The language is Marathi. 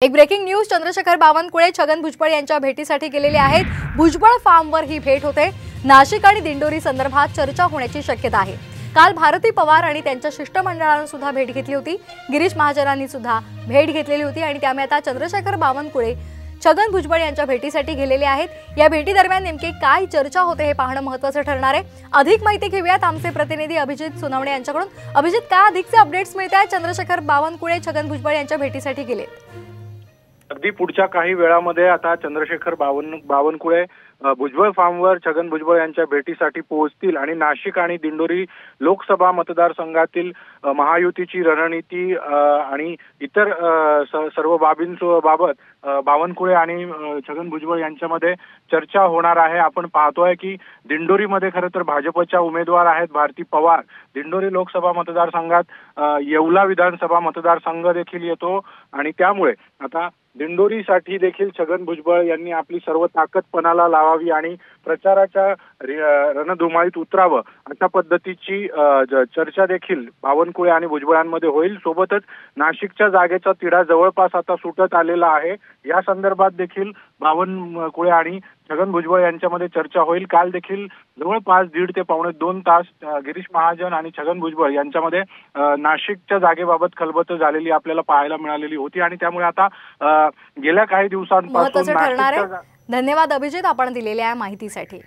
एक ब्रेकिंग न्यूज, चंद्रशेखर बावनकुळे छगन भुजबळ यांच्या भेटीसाठी गेलेले आहेत। भुजबळ फार्मवर ही भेट होते। नाशिक आणि दिंडोरी संदर्भात चर्चा होण्याची शक्यता आहे। काल भारती पवार आणि त्यांच्या शिष्टमंडळाने सुद्धा भेट घेतली होती। गिरीश महाजनांनी सुद्धा भेट घेतलेली होती आणि त्यामुळे आता चंद्रशेखर बावनकुळे छगन भुजबळ यांच्या भेटीसाठी गेलेले आहेत। या भेटी दरम्यान नेमकी काय चर्चा होते हे पाहणं महत्त्वाचं ठरणार आहे। अधिक माहिती घेऊयात आमचे प्रतिनिधी अभिजित सुनावणे यांच्याकडून। अभिजित, काय अधिकचे अपडेट्स मिळतात? चंद्रशेखर बावनकुळे छगन भुजबळ यांच्या भेटीसाठी गेलेत। अगदी पुढच्या काही वेळामध्ये आता चंद्रशेखर बावनकुळे भुजबळ फार्मवर छगन भुजबळ यांच्या भेटीसाठी पोहोचतील आणि नाशिक आणि दिंडोरी लोकसभा मतदारसंघातील महायुतीची रणनीती आणि इतर सर्व बाबींबाबत बावनकुळे आणि छगन भुजबळ यांच्यामध्ये चर्चा होणार आहे। आपण पाहतोय की दिंडोरीमध्ये खरं तर भाजपच्या उमेदवार आहेत भारती पवार। दिंडोरी लोकसभा मतदारसंघात येवला विधानसभा मतदारसंघ देखील येतो आणि त्यामुळे आता दिंडोरीसाठी देखील छगन भुजबळ यांनी आपली सर्व ताकद पणाला लावावी आणि प्रचाराच्या रणधुमाळीत उतरावं अशा पद्धतीची चर्चा देखील बावनकुळे आणि भुजबळांमध्ये होईल। सोबतच नाशिकच्या जागेचा तिढा जवळपास आता सुटत आलेला आहे। या संदर्भात देखील बावनकुळे आणि छगन भुजबळ यांच्यामध्ये चर्चा होईल। काल देखील जवळपास 1.5 ते पावणे 2 तास गिरीश महाजन आणि छगन भुजबळ यांच्यामध्ये नाशिकच्या जागेबाबत खलबत झालेली आपल्याला पाहायला मिळालेली होती आणि त्यामुळे आता गेल्या काही दिवसांपासून धन्यवाद अभिजित, आपण दिलेल्या माहितीसाठी।